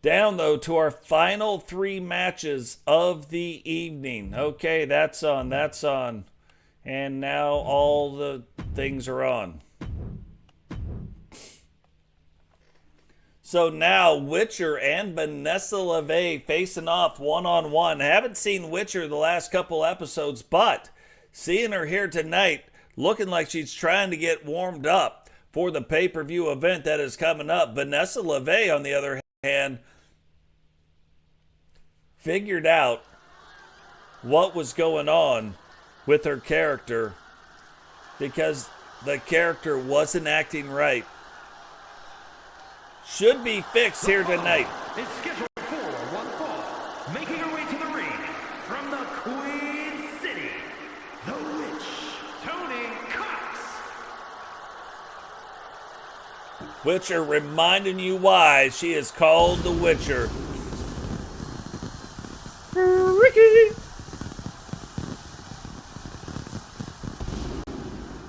Down, though, to our final 3 matches of the evening. Okay, that's on, that's on. And now all the things are on. So now Witcher and Vanessa LeVay facing off one-on-one. Haven't seen Witcher the last couple episodes, but seeing her here tonight, looking like she's trying to get warmed up for the pay-per-view event that is coming up. Vanessa LeVay, on the other hand, figured out what was going on with her character because the character wasn't acting right. Should be fixed here tonight. It's scheduled for one fall. Making her way to the ring from the Queen City, the Witch, Tony Cox. Witcher reminding you why she is called the Witcher. Ricky.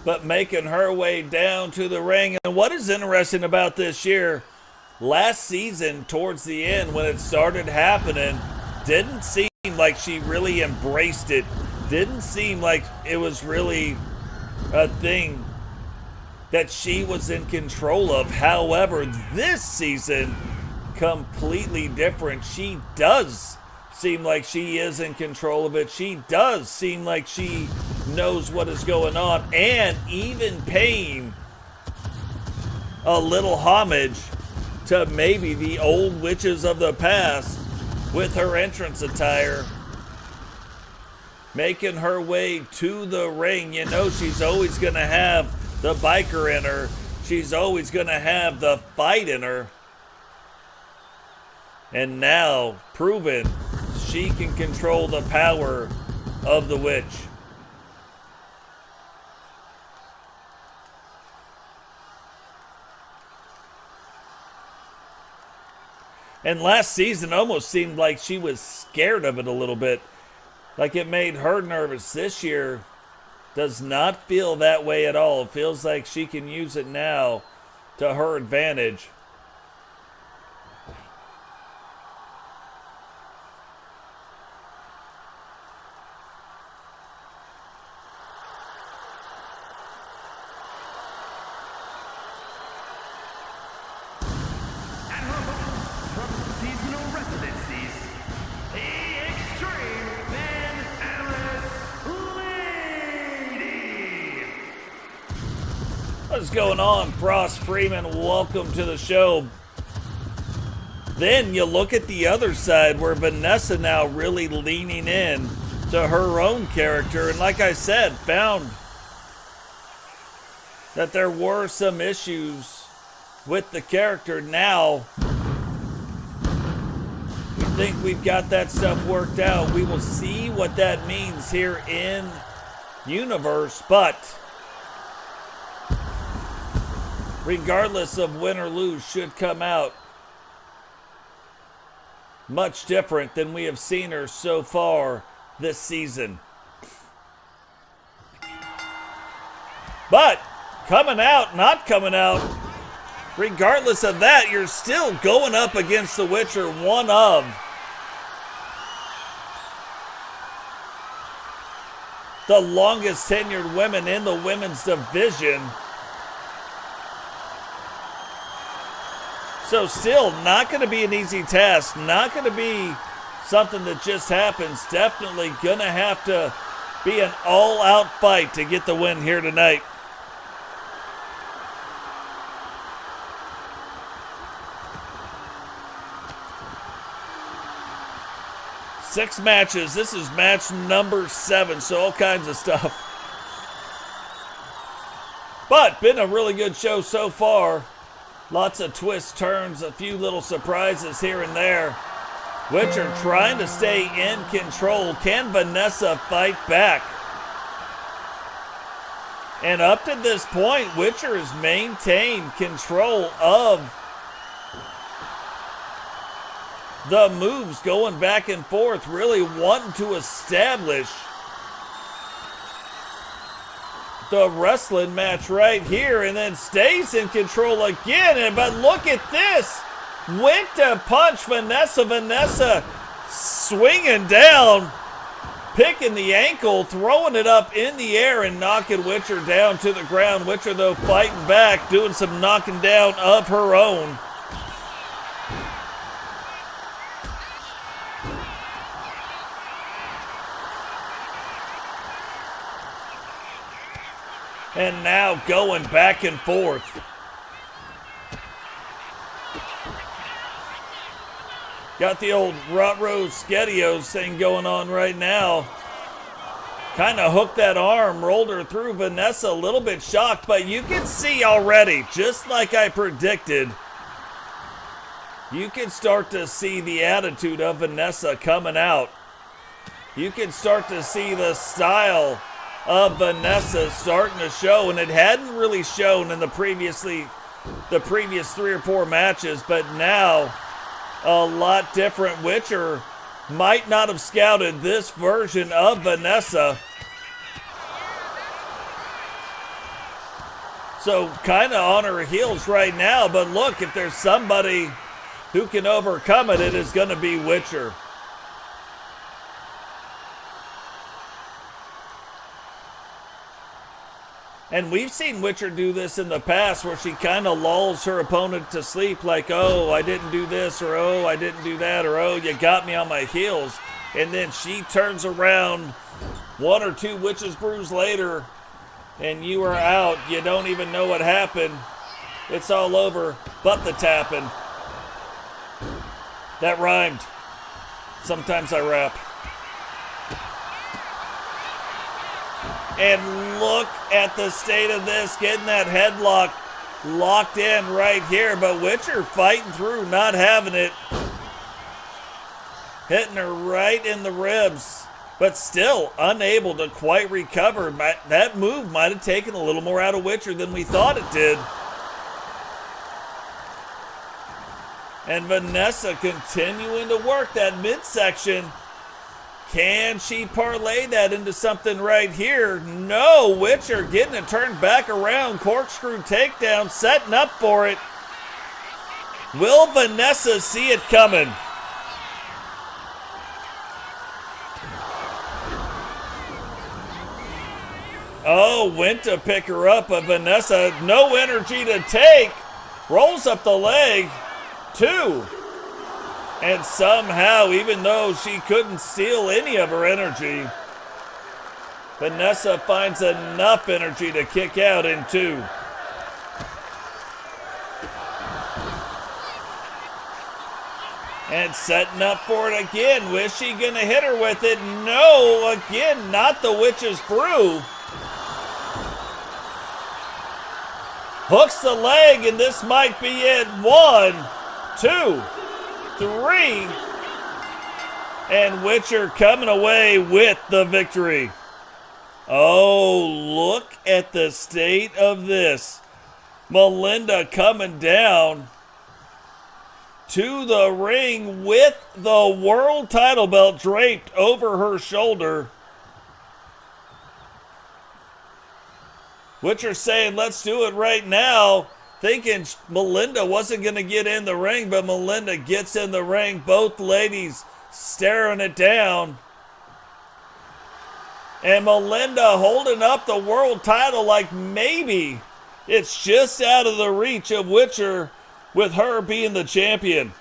But making her way down to the ring. And what is interesting about this year, last season, towards the end, when it started happening, didn't seem like she really embraced it. Didn't seem like it was really a thing that she was in control of. However, this season, completely different. She does seem like she is in control of it. She does seem like she knows what is going on, and even paying a little homage to maybe the old witches of the past with her entrance attire. Making her way to the ring. You know she's always going to have the biker in her. She's always going to have the fight in her. And now, proven she can control the power of the witch. And last season almost seemed like she was scared of it a little bit. Like it made her nervous. This year does not feel that way at all. It feels like she can use it now to her advantage. What's going on, Frost Freeman? Welcome to the show. Then you look at the other side where Vanessa now really leaning in to her own character. And like I said, found that there were some issues with the character. Now, we think we've got that stuff worked out. We will see what that means here in universe, but regardless of win or lose, should come out much different than we have seen her so far this season. But coming out, not coming out, regardless of that, you're still going up against the Witcher, one of the longest tenured women in the women's division. So still not going to be an easy task. Not going to be something that just happens. Definitely going to have to be an all-out fight to get the win here tonight. Six matches. This is match number 7, so all kinds of stuff. But been a really good show so far. Lots of twists, turns, a few little surprises here and there. Witcher trying to stay in control. Can Vanessa fight back? And up to this point, Witcher has maintained control of the moves, going back and forth, really wanting to establish the wrestling match right here, and then stays in control again. But look at this. went to punch Vanessa. Vanessa swinging down, picking the ankle, throwing it up in the air and knocking Witcher down to the ground. Witcher, though, fighting back, doing some knocking down of her own. And now going back and forth. Got the old Rot-Row Skedios thing going on right now. Kind of hooked that arm, rolled her through. Vanessa a little bit shocked, but you can see already, just like I predicted, you can start to see the attitude of Vanessa coming out. You can start to see the style of Vanessa starting to show, and it hadn't really shown in the previous 3 or 4 matches, but now a lot different. Witcher might not have scouted this version of Vanessa. So kind of on her heels right now, but look, if there's somebody who can overcome it, it is going to be Witcher. And we've seen Witcher do this in the past where she kind of lulls her opponent to sleep like, oh, I didn't do this, or oh, I didn't do that, or oh, you got me on my heels. And then she turns around 1 or 2 witches brews later and you are out. You don't even know what happened. It's all over but the tapping. That rhymed. Sometimes I rap. And look at the state of this, getting that headlock locked in right here. But Witcher fighting through, not having it. Hitting her right in the ribs, but still unable to quite recover. That move might have taken a little more out of Witcher than we thought it did. And Vanessa continuing to work that midsection. Can she parlay that into something right here? No, Witcher getting it turned back around. Corkscrew takedown, setting up for it. Will Vanessa see it coming? Oh, went to pick her up, but Vanessa, no energy to take. Rolls up the leg. 2. And somehow, even though she couldn't steal any of her energy, Vanessa finds enough energy to kick out in 2. And setting up for it again. Was she going to hit her with it? No, again, not the Witch's Brew. Hooks the leg, and this might be it. 1, 2, 3, and Witcher coming away with the victory. Oh, look at the state of this. Melinda coming down to the ring with the world title belt draped over her shoulder. Witcher saying, let's do it right now. Thinking Melinda wasn't going to get in the ring, but Melinda gets in the ring. Both ladies staring it down. And Melinda holding up the world title like maybe it's just out of the reach of Witcher with her being the champion.